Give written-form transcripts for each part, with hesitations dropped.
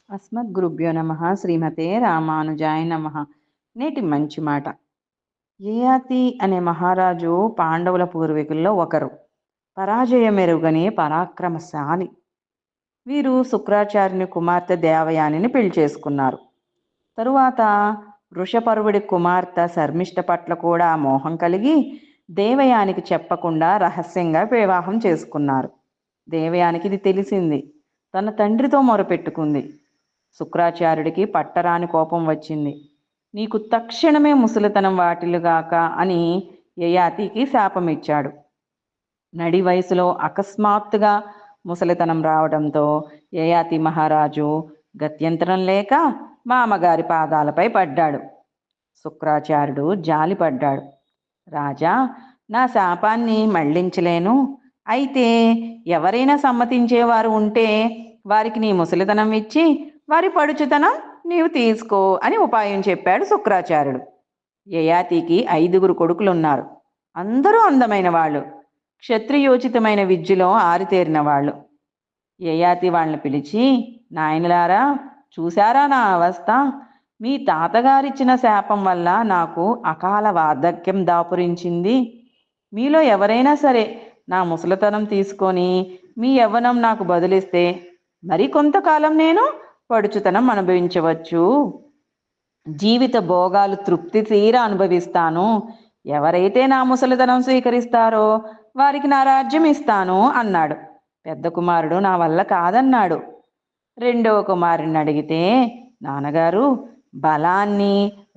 అస్మద్గురుభ్యో నమ. శ్రీమతే రామానుజాయ నమ. నేటి మంచి మాట. యయాతి అనే మహారాజు పాండవుల పూర్వీకుల్లో ఒకరు. పరాజయమెరుగని పరాక్రమశాలి. వీరు శుక్రాచార్యుని కుమార్తె దేవయానిని పెళ్లి చేసుకున్నారు. తరువాత వృషపర్వుడి కుమార్తె శర్మిష్ఠ పట్ల కూడా మోహం కలిగి దేవయానికి చెప్పకుండా రహస్యంగా వివాహం చేసుకున్నారు. దేవయానికి ఇది తెలిసింది. తన తండ్రితో మొరపెట్టుకుంది. శుక్రాచార్యుడికి పట్టరాని కోపం వచ్చింది. నీకు తక్షణమే ముసలితనం వాటిల్లుగాక అని యయాతికి శాపమిచ్చాడు. నడి వయసులో అకస్మాత్తుగా ముసలితనం రావడంతో యయాతి మహారాజు గత్యంతరం లేక మామగారి పాదాలపై పడ్డాడు. శుక్రాచార్యుడు జాలిపడ్డాడు. రాజా, నా శాపాన్ని మళ్లించలేను. అయితే ఎవరైనా సమ్మతించేవారు ఉంటే వారికి నీ ముసలితనం ఇచ్చి వారి పడుచుతనం నీవు తీసుకో అని ఉపాయం చెప్పాడు శుక్రాచార్యుడు. యయాతికి 5 కొడుకులున్నారు. అందరూ అందమైన వాళ్ళు, క్షత్రియోచితమైన విద్యలో ఆరితేరిన వాళ్ళు. యయాతి వాళ్ళని పిలిచి, నాయనలారా, చూశారా నా అవస్థ? మీ తాతగారిచ్చిన శాపం వల్ల నాకు అకాల వార్ధక్యం దాపురించింది. మీలో ఎవరైనా సరే నా ముసలితనం తీసుకొని మీ యవ్వనం నాకు బదులిస్తే మరి కొంతకాలం నేను పడుచుతనం అనుభవించవచ్చు. జీవిత భోగాలు తృప్తి తీరా అనుభవిస్తాను. ఎవరైతే నా ముసలితనం స్వీకరిస్తారో వారికి నా రాజ్యం ఇస్తాను అన్నాడు. పెద్ద కుమారుడు నా వల్ల కాదన్నాడు. రెండవ కుమారుడిని అడిగితే, నాన్నగారు, బలాన్ని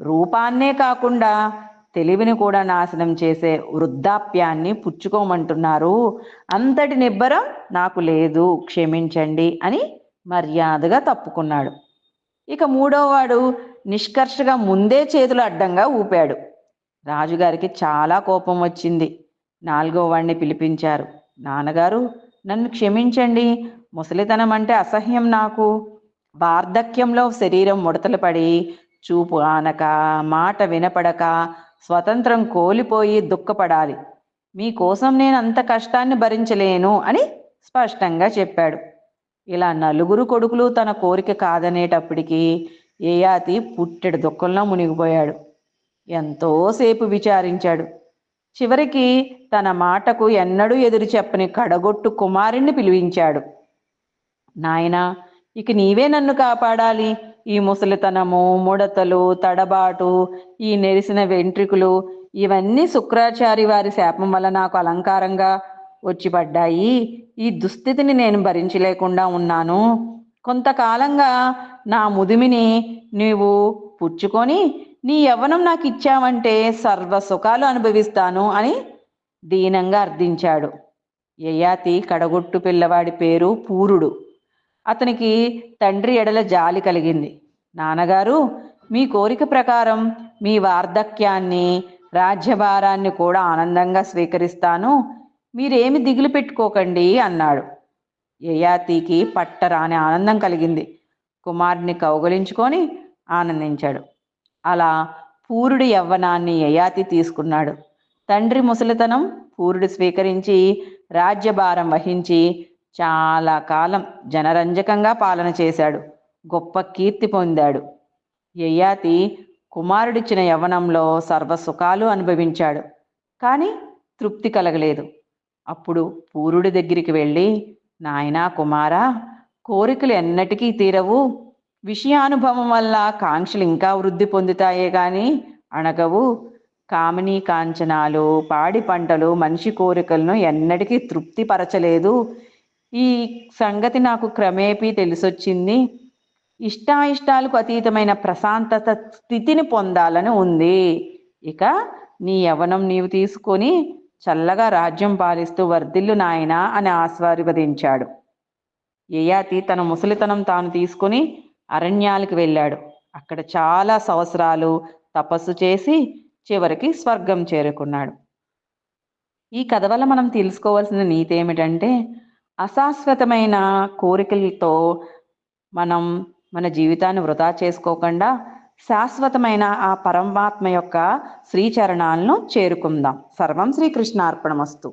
రూపాన్నే కాకుండా తెలివిని కూడా నాశనం చేసే వృద్ధాప్యాన్ని పుచ్చుకోమంటున్నారు. అంతటి నిబ్బరం నాకు లేదు, క్షమించండి అని మర్యాదగా తప్పుకున్నాడు. ఇక మూడోవాడు నిష్కర్షగా ముందే చేతులు అడ్డంగా ఊపాడు. రాజుగారికి చాలా కోపం వచ్చింది. 4వ వాడిని పిలిపించారు. నాన్నగారు, నన్ను క్షమించండి. ముసలితనం అంటే అసహ్యం నాకు. వార్ధక్యంలో శరీరం ముడతలు పడి, చూపు ఆనక, మాట వినపడక, స్వతంత్రం కోల్పోయి దుఃఖపడాలి. మీకోసం నేను అంత కష్టాన్ని భరించలేను అని స్పష్టంగా చెప్పాడు. ఇలా 4 కొడుకులు తన కోరిక కాదనేటప్పటికీ యయాతి పుట్టెడు దుఃఖంలో మునిగిపోయాడు. ఎంతోసేపు విచారించాడు. చివరికి తన మాటకు ఎన్నడూ ఎదురు చెప్పని కడగొట్టు కుమారుణ్ణి పిలిపించాడు. నాయనా, ఇక నీవే నన్ను కాపాడాలి. ఈ ముసలితనము, ముడతలు, తడబాటు, ఈ నెరిసిన వెంట్రుకలు ఇవన్నీ శుక్రాచార్య వారి శాపం వల్ల నాకు అలంకారంగా వచ్చి పడ్డాయి. ఈ దుస్థితిని నేను భరించలేకుండా ఉన్నాను. కొంతకాలంగా నా ముదిమిని నీవు పుచ్చుకొని నీ యవ్వనం నాకు ఇచ్చావంటే సర్వ సుఖాలు అనుభవిస్తాను అని దీనంగా అర్థించాడు. యయాతి కడగొట్టు పిల్లవాడి పేరు పూరుడు. అతనికి తండ్రి ఎడల జాలి కలిగింది. నాన్నగారు, మీ కోరిక ప్రకారం మీ వార్ధక్యాన్ని, రాజ్యభారాన్ని కూడా ఆనందంగా స్వీకరిస్తాను. మీరేమి దిగులు పెట్టుకోకండి అన్నాడు. యయాతికి పట్టరాని ఆనందం కలిగింది. కుమారుడిని కౌగలించుకొని ఆనందించాడు. అలా పూరుడి యవ్వనాన్ని యయాతి తీసుకున్నాడు. తండ్రి ముసలితనం పూరుడు స్వీకరించి రాజ్యభారం వహించి చాలా కాలం జనరంజకంగా పాలన చేశాడు. గొప్ప కీర్తి పొందాడు. యయాతి కుమారుడిచ్చిన యవ్వనంలో సర్వసుఖాలు అనుభవించాడు. కానీ తృప్తి కలగలేదు. అప్పుడు పూరుడి దగ్గరికి వెళ్ళి, నాయనా కుమారా, కోరికలు ఎన్నటికీ తీరవు. విషయానుభవం వల్ల కాంక్షలు ఇంకా వృద్ధి పొందుతాయే గాని అణగవు. కామినీ కాంచనాలు, పాడి పంటలు మనిషి కోరికలను ఎన్నటికీ తృప్తిపరచలేదు. ఈ సంగతి నాకు క్రమేపీ తెలిసొచ్చింది. ఇష్టాయిష్టాలకు అతీతమైన ప్రశాంతత స్థితిని పొందాలని ఉంది. ఇక నీ యవ్వనం నీవు తీసుకొని చల్లగా రాజ్యం పాలిస్తూ వర్ధిల్లు నాయనా అని ఆశీర్వదించాడు. యయాతి తన ముసలితనం తాను తీసుకుని అరణ్యాలకు వెళ్ళాడు. అక్కడ చాలా సంవత్సరాలు తపస్సు చేసి చివరికి స్వర్గం చేరుకున్నాడు. ఈ కథ వల్ల మనం తెలుసుకోవాల్సిన నీతి ఏమిటంటే, అశాశ్వతమైన కోరికలతో మనం మన జీవితాన్ని వృధా చేసుకోకుండా శాశ్వతమైన ఆ పరమాత్మ యొక్క శ్రీచరణాలను చేరుకుందాం. సర్వం శ్రీకృష్ణార్పణమస్తు.